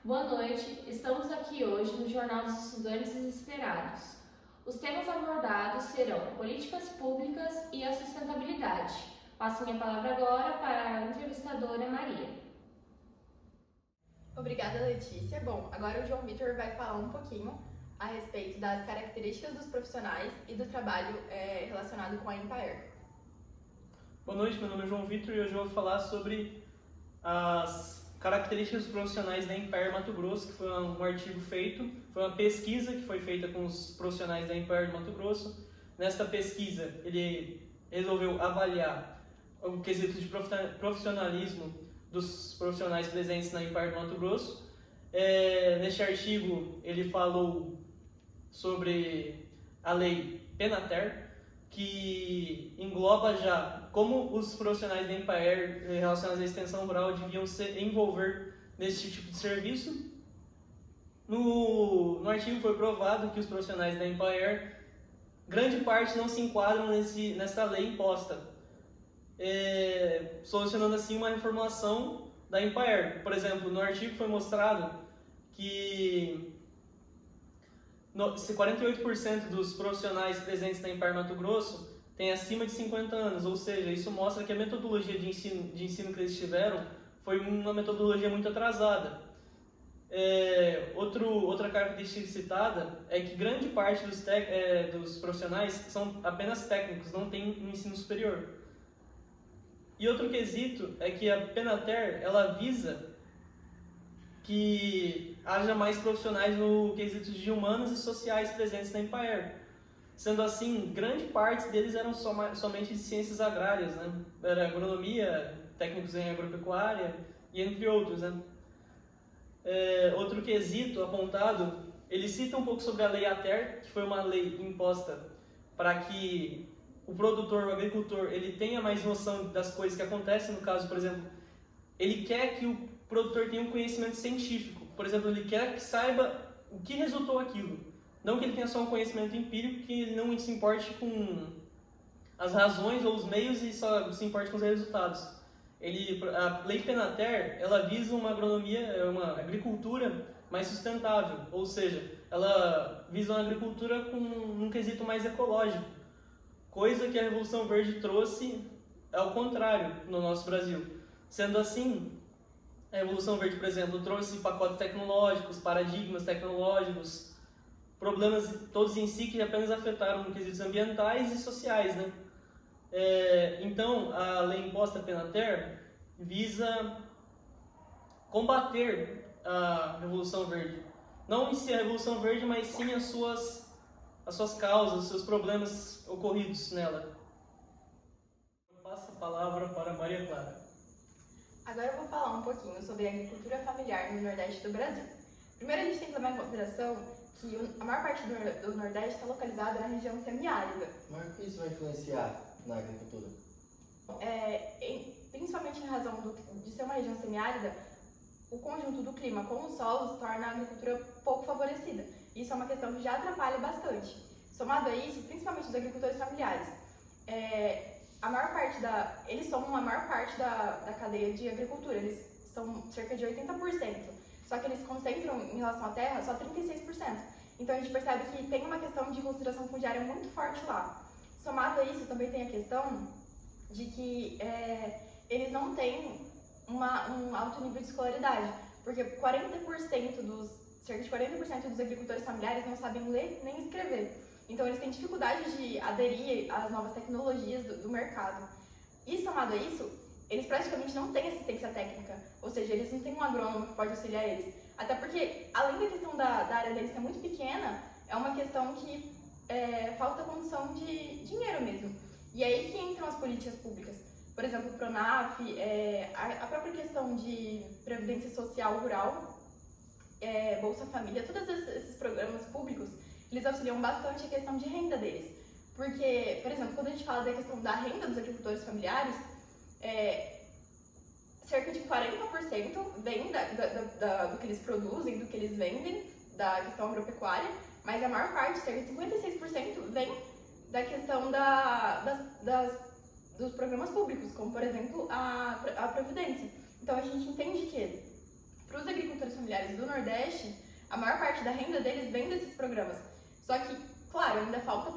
Boa noite, estamos aqui hoje no Jornal dos Estudantes Desesperados. Os temas abordados serão políticas públicas e a sustentabilidade. Passo minha palavra agora para a entrevistadora Maria. Obrigada, Letícia. Bom, agora o João Vitor vai falar um pouquinho a respeito das características dos profissionais e do trabalho relacionado com a Empaer. Boa noite, meu nome é João Vitor e hoje eu vou falar sobre as características dos profissionais da Empaer Mato Grosso, que foi um artigo feito, foi uma pesquisa que foi feita com os profissionais da Empaer de Mato Grosso. Nesta pesquisa, ele resolveu avaliar o quesito de profissionalismo dos profissionais presentes na Empaer de Mato Grosso. Neste artigo, ele falou sobre a lei Penater, que engloba já como os profissionais da Empaer relacionados à extensão rural deviam se envolver nesse tipo de serviço. No artigo foi provado que os profissionais da Empaer, grande parte não se enquadram nessa lei imposta, solucionando assim uma reformulação da Empaer. Por exemplo, no artigo foi mostrado que 48% dos profissionais presentes na Empaer Mato Grosso têm acima de 50 anos, ou seja, isso mostra que a metodologia de ensino que eles tiveram foi uma metodologia muito atrasada. Outra característica citada é que grande parte dos profissionais são apenas técnicos, não tem um ensino superior. E outro quesito é que a Penater, ela visa que haja mais profissionais no quesito de humanas e sociais presentes na Empaer. Sendo assim, grande parte deles eram somente de ciências agrárias, né? Era agronomia, técnicos em agropecuária e entre outros, né? Outro quesito apontado, ele cita um pouco sobre a Lei ATER, que foi uma lei imposta para que o produtor, o agricultor, ele tenha mais noção das coisas que acontecem. No caso, por exemplo, ele quer que o produtor tenha um conhecimento científico. Por exemplo, ele quer que saiba o que resultou aquilo. Não que ele tenha só um conhecimento empírico, que ele não se importe com as razões ou os meios e só se importe com os resultados. A Lei Penater, ela visa uma uma agricultura mais sustentável, ou seja, ela visa uma agricultura com um quesito mais ecológico, coisa que a Revolução Verde trouxe ao contrário no nosso Brasil. Sendo assim, a Revolução Verde, por exemplo, trouxe pacotes tecnológicos, paradigmas tecnológicos, problemas todos em si que apenas afetaram quesitos ambientais e sociais, né? Então, a lei imposta Penater visa combater a Revolução Verde. Não em si a Revolução Verde, mas sim as suas causas, os seus problemas ocorridos nela. Eu passo a palavra para Maria Clara. Agora eu vou falar um pouquinho sobre a agricultura familiar no Nordeste do Brasil. Primeiro, a gente tem que levar em consideração que a maior parte do Nordeste está localizada na região semiárida. Mas o que isso vai influenciar na agricultura? Principalmente em razão de ser uma região semiárida, o conjunto do clima com os solos torna a agricultura pouco favorecida. Isso é uma questão que já atrapalha bastante. Somado a isso, principalmente os agricultores familiares, eles somam a maior parte da cadeia de agricultura, eles são cerca de 80%, só que eles concentram em relação à terra só 36%. Então a gente percebe que tem uma questão de consideração fundiária muito forte lá. Somado a isso, também tem a questão de que eles não têm um alto nível de escolaridade, porque cerca de 40% dos agricultores familiares não sabem ler nem escrever. Então eles têm dificuldade de aderir às novas tecnologias do mercado. E somado a isso, eles praticamente não têm assistência técnica, ou seja, eles não têm um agrônomo que pode auxiliar eles. Até porque, além da questão da área deles ser muito pequena, é uma questão que falta condição de dinheiro mesmo. E aí que entram as políticas públicas. Por exemplo, o PRONAF, a própria questão de previdência social rural, Bolsa Família, todos esses programas públicos, eles auxiliam bastante a questão de renda deles. Porque, por exemplo, quando a gente fala da questão da renda dos agricultores familiares, cerca de 40% vem do que eles produzem, do que eles vendem, da questão agropecuária, mas a maior parte, cerca de 56%, vem da questão dos programas públicos, como, por exemplo, a Previdência. Então, a gente entende que para os agricultores familiares do Nordeste, a maior parte da renda deles vem desses programas. Só que, claro, ainda falta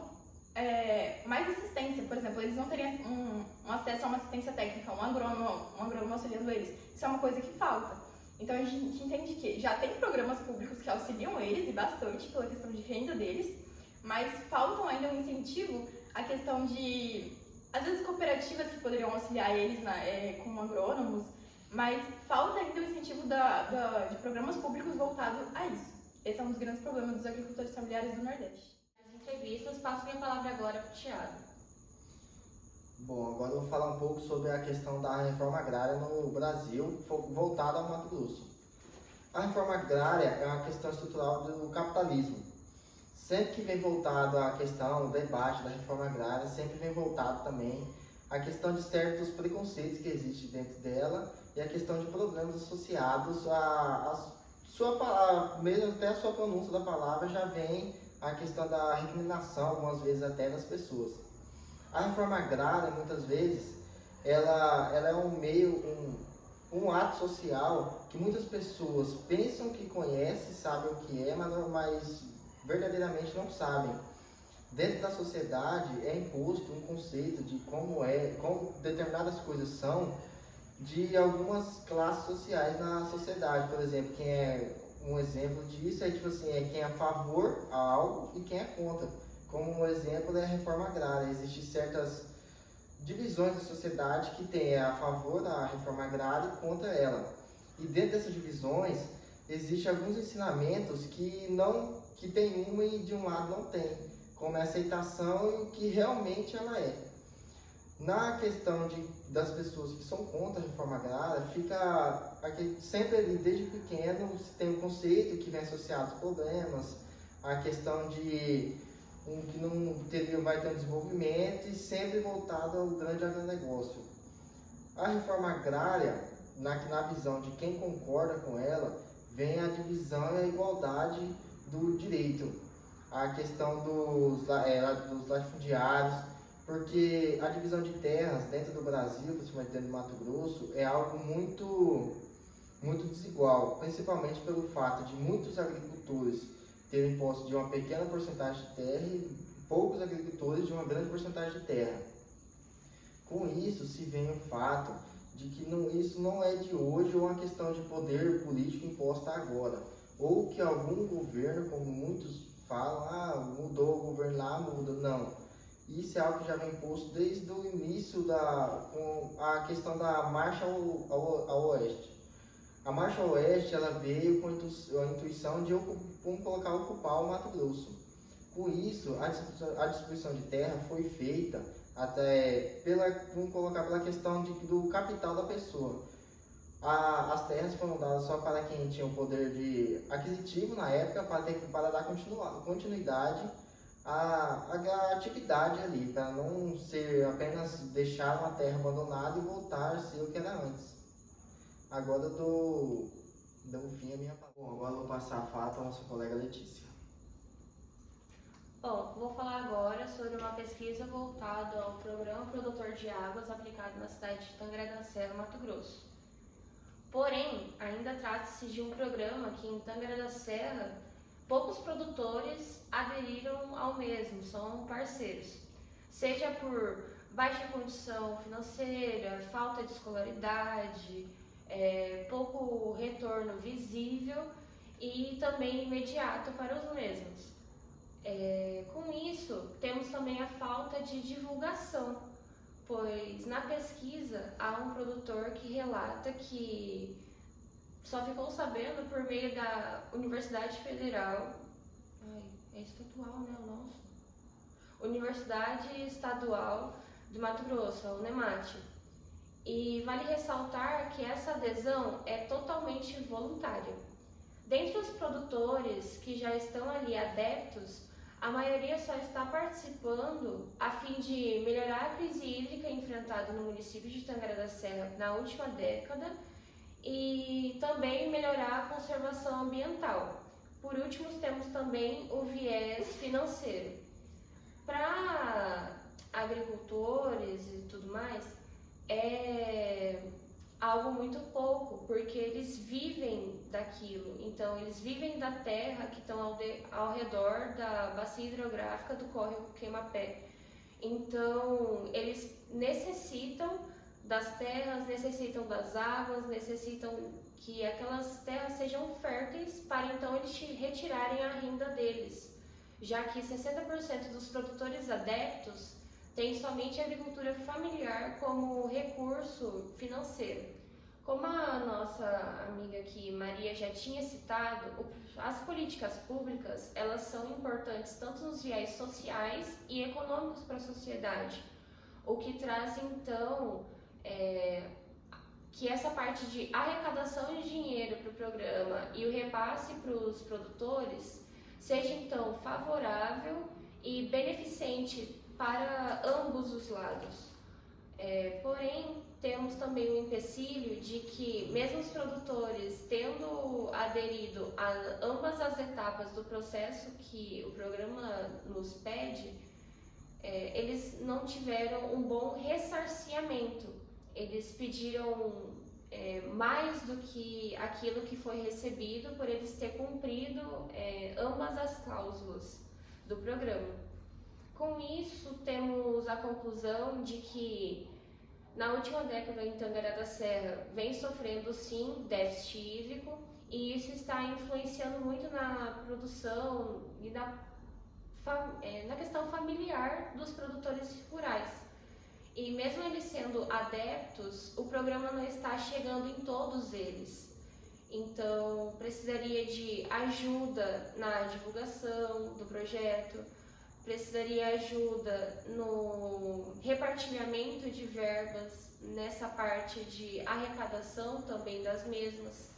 mais assistência. Por exemplo, eles não teriam um acesso a uma assistência técnica, um agrônomo auxiliando eles. Isso é uma coisa que falta. Então a gente entende que já tem programas públicos que auxiliam eles, e bastante, pela questão de renda deles, mas faltam ainda um incentivo à questão de, às vezes, cooperativas que poderiam auxiliar eles como agrônomos, mas falta ainda o incentivo de programas públicos voltados a isso. Esse é um dos grandes problemas dos agricultores familiares do Nordeste. As entrevistas, passo minha palavra agora para o Thiago. Bom, agora eu vou falar um pouco sobre a questão da reforma agrária no Brasil, voltada ao Mato Grosso. A reforma agrária é uma questão estrutural do capitalismo. Sempre que vem voltado à questão, o debate da reforma agrária, sempre vem voltado também à questão de certos preconceitos que existem dentro dela e a questão de problemas associados a sua palavra, mesmo até a sua pronúncia da palavra já vem a questão da recriminação, algumas vezes até das pessoas. A reforma agrária, muitas vezes, ela é um ato social que muitas pessoas pensam que conhecem, sabem o que é, mas verdadeiramente não sabem. Dentro da sociedade é imposto um conceito de como determinadas coisas são, de algumas classes sociais na sociedade. Por exemplo, um exemplo disso é quem é a favor a algo e quem é contra. Como um exemplo é a reforma agrária. Existem certas divisões da sociedade que tem a favor da reforma agrária e contra ela. E dentro dessas divisões existem alguns ensinamentos que tem uma e de um lado não tem, como a aceitação e o que realmente ela é. Na questão das pessoas que são contra a reforma agrária, fica sempre ali, desde pequeno, se tem um conceito que vem associado aos problemas, a questão de que não vai ter um desenvolvimento e sempre voltado ao grande agronegócio. A reforma agrária, na visão de quem concorda com ela, vem a divisão e a igualdade do direito, a questão dos latifundiários, porque a divisão de terras dentro do Brasil, principalmente dentro do Mato Grosso, é algo muito, muito desigual, principalmente pelo fato de muitos agricultores terem posse de uma pequena porcentagem de terra e poucos agricultores de uma grande porcentagem de terra. Com isso se vem o fato de que isso não é de hoje ou uma questão de poder político imposta agora, ou que algum governo, como muitos falam, mudou o governo lá, muda. Não. Isso é algo que já vem imposto desde o início com a questão da marcha ao oeste. A marcha ao oeste ela veio com a intuição de ocupar o Mato Grosso. Com isso, a distribuição de terra foi feita até pela questão do capital da pessoa. As terras foram dadas só para quem tinha o poder aquisitivo na época, para dar continuidade à atividade ali, para não ser apenas deixar uma terra abandonada e voltar a ser o que era antes. Agora eu dou fim à minha palavra. Bom, agora eu vou passar a fala para a nossa colega Letícia. Bom, vou falar agora sobre uma pesquisa voltada ao Programa Produtor de Águas aplicado na cidade de Tangará da Serra, Mato Grosso. Porém, ainda trata-se de um programa que em Tangará da Serra poucos produtores aderiram ao mesmo, são parceiros, seja por baixa condição financeira, falta de escolaridade, pouco retorno visível e também imediato para os mesmos. Com isso, temos também a falta de divulgação, pois na pesquisa há um produtor que relata que só ficou sabendo por meio da Universidade Federal, estadual, né, o nosso? Universidade Estadual de Mato Grosso, a UNEMAT. E vale ressaltar que essa adesão é totalmente voluntária. Dentre os produtores que já estão ali adeptos, a maioria só está participando a fim de melhorar a crise hídrica enfrentada no município de Tangará da Serra na última década e também melhorar a conservação ambiental. Por último, temos também o viés financeiro. Para agricultores e tudo mais, algo muito pouco, porque eles vivem daquilo. Então, eles vivem da terra que estão ao redor da bacia hidrográfica do córrego Queima-Pé. Então, eles necessitam das terras, necessitam das águas, necessitam que aquelas terras sejam férteis para então eles retirarem a renda deles, já que 60% dos produtores adeptos têm somente a agricultura familiar como recurso financeiro. Como a nossa amiga aqui, Maria, já tinha citado, as políticas públicas, elas são importantes tanto nos viés sociais e econômicos para a sociedade, o que traz então que essa parte de arrecadação de dinheiro para o programa e o repasse para os produtores seja então favorável e beneficente para ambos os lados. Porém, temos também o empecilho de que, mesmo os produtores tendo aderido a ambas as etapas do processo que o programa nos pede, eles não tiveram um bom ressarcimento. Eles pediram mais do que aquilo que foi recebido por eles ter cumprido ambas as cláusulas do programa. Com isso, temos a conclusão de que na última década em Tangará da Serra vem sofrendo sim déficit hídrico e isso está influenciando muito na produção e na questão familiar dos produtores rurais. E mesmo eles sendo adeptos, o programa não está chegando em todos eles. Então, precisaria de ajuda na divulgação do projeto, precisaria ajuda no repartilhamento de verbas, nessa parte de arrecadação também das mesmas,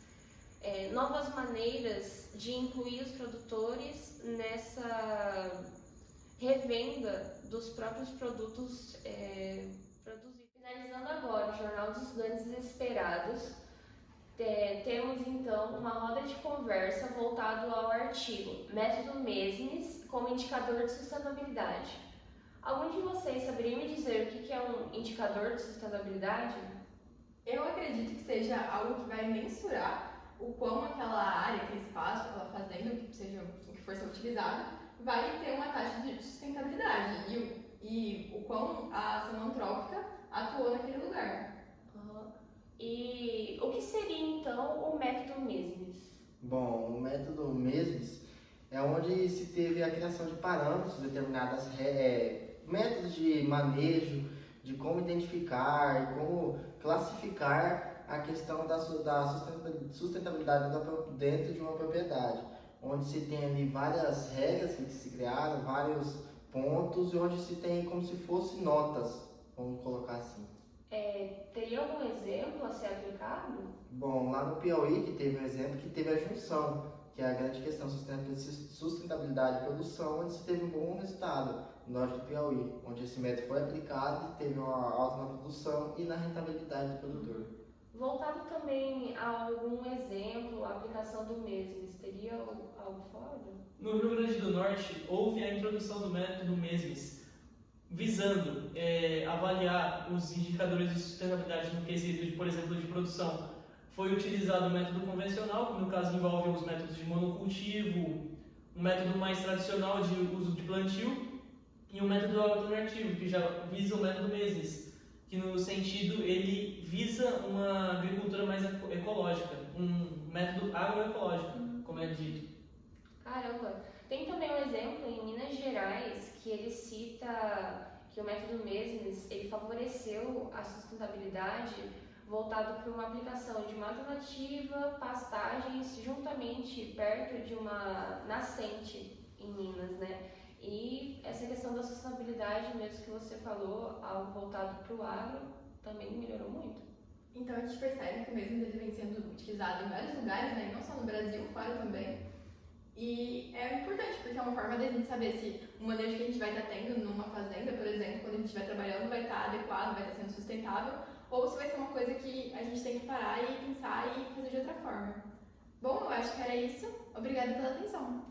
novas maneiras de incluir os produtores nessa revenda dos próprios produtos produzidos. Finalizando agora o Jornal dos Estudantes Desesperados, temos então uma roda de conversa voltado ao artigo Método Mesmes como indicador de sustentabilidade. Algum de vocês saberia me dizer o que é um indicador de sustentabilidade? Eu acredito que seja algo que vai mensurar o quão aquela área, aquele espaço, aquela fazenda, o que for ser utilizado, vai ter uma taxa de sustentabilidade e o quão a ação antrópica atuou naquele lugar. E o que seria então o método Mesmes? Bom, o método Mesmes é onde se teve a criação de parâmetros, determinadas métodos de manejo, de como identificar e como classificar a questão da sustentabilidade dentro de uma propriedade, onde se tem ali várias regras que se criaram, vários pontos e onde se tem como se fossem notas, vamos colocar assim. Teria algum exemplo a ser aplicado? Bom, lá no Piauí que teve um exemplo que teve a junção, que é a grande questão sustentabilidade e produção, onde se teve um bom resultado no norte do Piauí, onde esse método foi aplicado e teve uma alta na produção e na rentabilidade do produtor. Voltado também a algum exemplo, a aplicação do Mesmes, teria algo fora? No Rio Grande do Norte, houve a introdução do método Mesmes, visando avaliar os indicadores de sustentabilidade no quesito, por exemplo, de produção. Foi utilizado o método convencional, que no caso envolve os métodos de monocultivo, um método mais tradicional de uso de plantio, e um método alternativo, que já visa o método Mesmes, que no sentido ele visa uma agricultura mais ecológica, um método agroecológico, como é dito. Caramba! Tem também um exemplo em Minas Gerais que ele cita que o método Mesmes ele favoreceu a sustentabilidade voltado para uma aplicação de mata nativa, pastagens, juntamente perto de uma nascente em Minas, né? E essa questão da sustentabilidade mesmo que você falou, algo voltado para o agro, também melhorou muito. Então a gente percebe que o Mesmes ele vem sendo utilizado em vários lugares, né? Não só no Brasil, fora também. E é importante, porque é uma forma de a gente saber se o manejo que a gente vai estar tendo numa fazenda, por exemplo, quando a gente estiver trabalhando, vai estar adequado, vai estar sendo sustentável, ou se vai ser uma coisa que a gente tem que parar e pensar e fazer de outra forma. Bom, eu acho que era isso. Obrigada pela atenção.